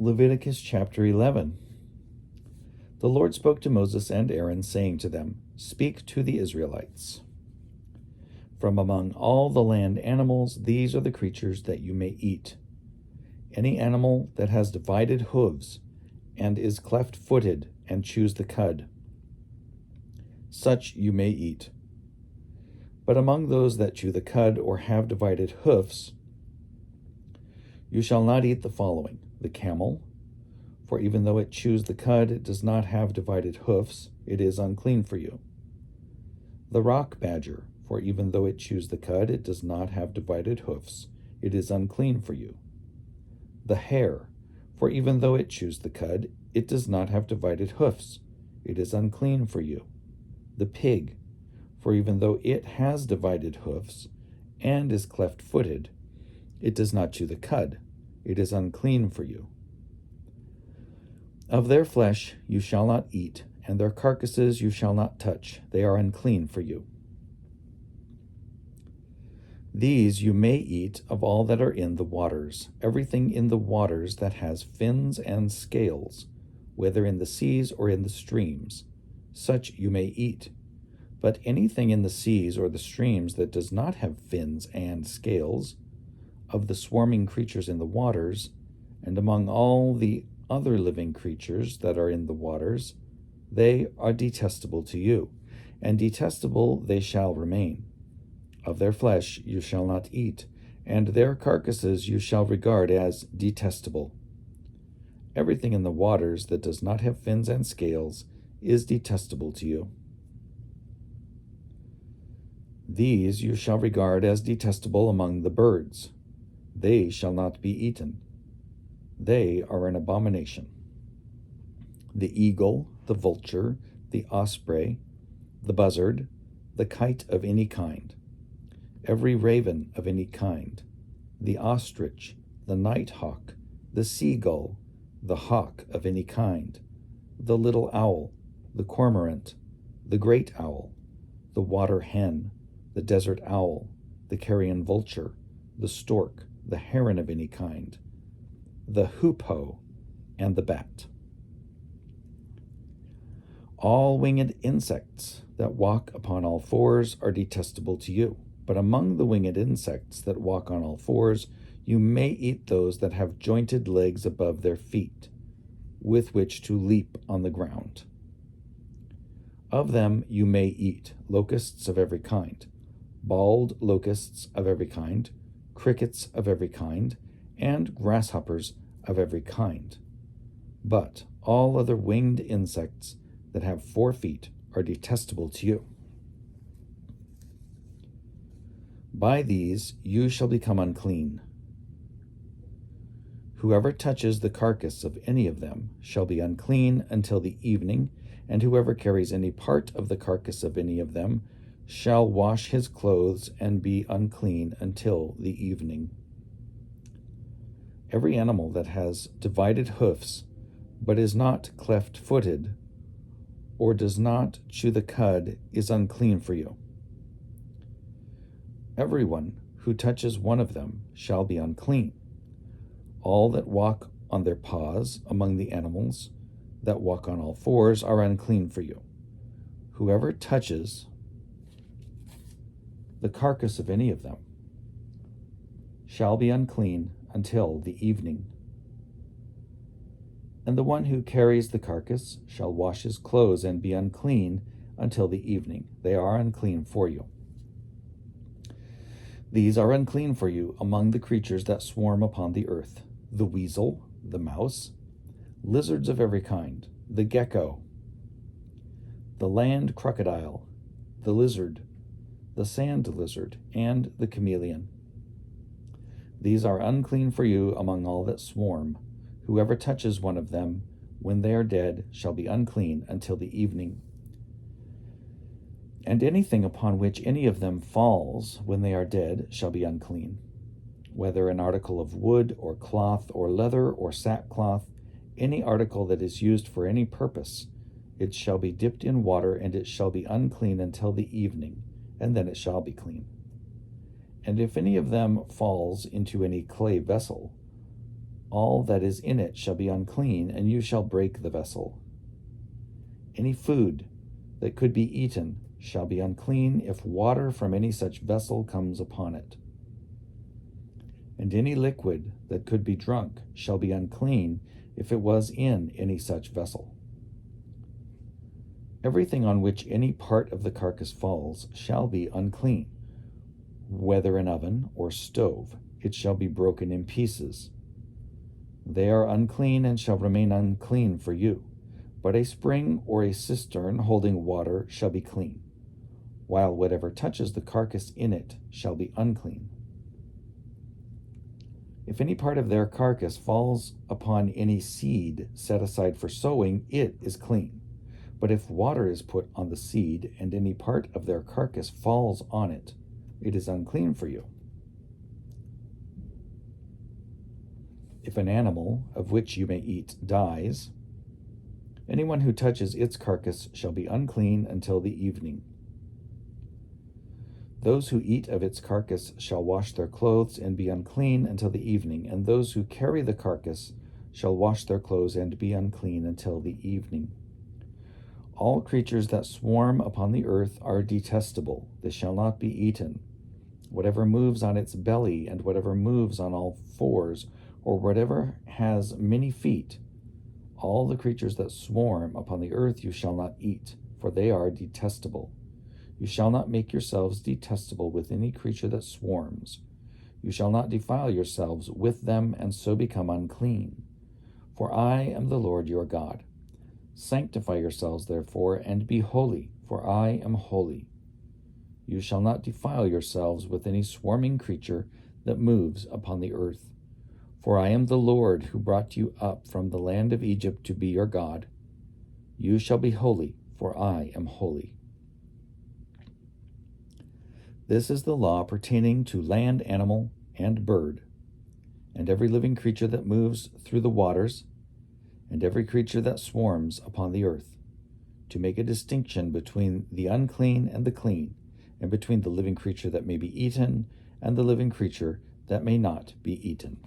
Leviticus chapter 11. The Lord spoke to Moses and Aaron, saying to them, "Speak to the Israelites. From among all the land animals, these are the creatures that you may eat. Any animal that has divided hooves and is cleft-footed and chews the cud, such you may eat. But among those that chew the cud or have divided hoofs, you shall not eat the following: the camel, for even though it chews the cud, it does not have divided hoofs, it is unclean for you. The rock badger, for even though it chews the cud, it does not have divided hoofs, it is unclean for you. The hare, for even though it chews the cud, it does not have divided hoofs, it is unclean for you. The pig, for even though it has divided hoofs and is cleft-footed, it does not chew the cud, it is unclean for you. Of their flesh you shall not eat, and their carcasses you shall not touch, they are unclean for you. These you may eat of all that are in the waters, everything in the waters that has fins and scales, whether in the seas or in the streams, such you may eat. But anything in the seas or the streams that does not have fins and scales, of the swarming creatures in the waters, and among all the other living creatures that are in the waters, they are detestable to you, and detestable they shall remain. Of their flesh you shall not eat, and their carcasses you shall regard as detestable. Everything in the waters that does not have fins and scales is detestable to you. These you shall regard as detestable among the birds. They shall not be eaten. They are an abomination. The eagle, the vulture, the osprey, the buzzard, the kite of any kind, every raven of any kind, the ostrich, the nighthawk, the seagull, the hawk of any kind, the little owl, the cormorant, the great owl, the water hen, the desert owl, the carrion vulture, the stork, the heron of any kind, the hoopoe, and the bat. All winged insects that walk upon all fours are detestable to you, but among the winged insects that walk on all fours, you may eat those that have jointed legs above their feet, with which to leap on the ground. Of them you may eat locusts of every kind, bald locusts of every kind, crickets of every kind, and grasshoppers of every kind. But all other winged insects that have 4 feet are detestable to you. By these you shall become unclean. Whoever touches the carcass of any of them shall be unclean until the evening, and whoever carries any part of the carcass of any of them shall wash his clothes and be unclean until the evening. Every animal that has divided hoofs, but is not cleft-footed, or does not chew the cud, is unclean for you. Everyone who touches one of them shall be unclean. All that walk on their paws among the animals that walk on all fours are unclean for you. Whoever touches the carcass of any of them shall be unclean until the evening. And the one who carries the carcass shall wash his clothes and be unclean until the evening. They are unclean for you. These are unclean for you among the creatures that swarm upon the earth: the weasel, the mouse, lizards of every kind, the gecko, the land crocodile, the lizard, the sand lizard, and the chameleon. These are unclean for you among all that swarm. Whoever touches one of them when they are dead shall be unclean until the evening. And anything upon which any of them falls when they are dead shall be unclean, whether an article of wood or cloth or leather or sackcloth, any article that is used for any purpose. It shall be dipped in water, and it shall be unclean until the evening, and then it shall be clean. And if any of them falls into any clay vessel, all that is in it shall be unclean, and you shall break the vessel. Any food that could be eaten shall be unclean if water from any such vessel comes upon it. And any liquid that could be drunk shall be unclean if it was in any such vessel. Everything on which any part of the carcass falls shall be unclean, whether in oven or stove. It shall be broken in pieces. They are unclean and shall remain unclean for you. But a spring or a cistern holding water shall be clean, while whatever touches the carcass in it shall be unclean. If any part of their carcass falls upon any seed set aside for sowing, it is clean. But if water is put on the seed, and any part of their carcass falls on it, it is unclean for you. If an animal, of which you may eat, dies, anyone who touches its carcass shall be unclean until the evening. Those who eat of its carcass shall wash their clothes and be unclean until the evening, and those who carry the carcass shall wash their clothes and be unclean until the evening. All creatures that swarm upon the earth are detestable. They shall not be eaten. Whatever moves on its belly, and whatever moves on all fours, or whatever has many feet, all the creatures that swarm upon the earth you shall not eat, for they are detestable. You shall not make yourselves detestable with any creature that swarms. You shall not defile yourselves with them, and so become unclean. For I am the Lord your God. Sanctify yourselves, therefore, and be holy, for I am holy. You shall not defile yourselves with any swarming creature that moves upon the earth. For I am the Lord who brought you up from the land of Egypt to be your God. You shall be holy, for I am holy. This is the law pertaining to land animal and bird, and every living creature that moves through the waters, and every creature that swarms upon the earth, to make a distinction between the unclean and the clean, and between the living creature that may be eaten and the living creature that may not be eaten.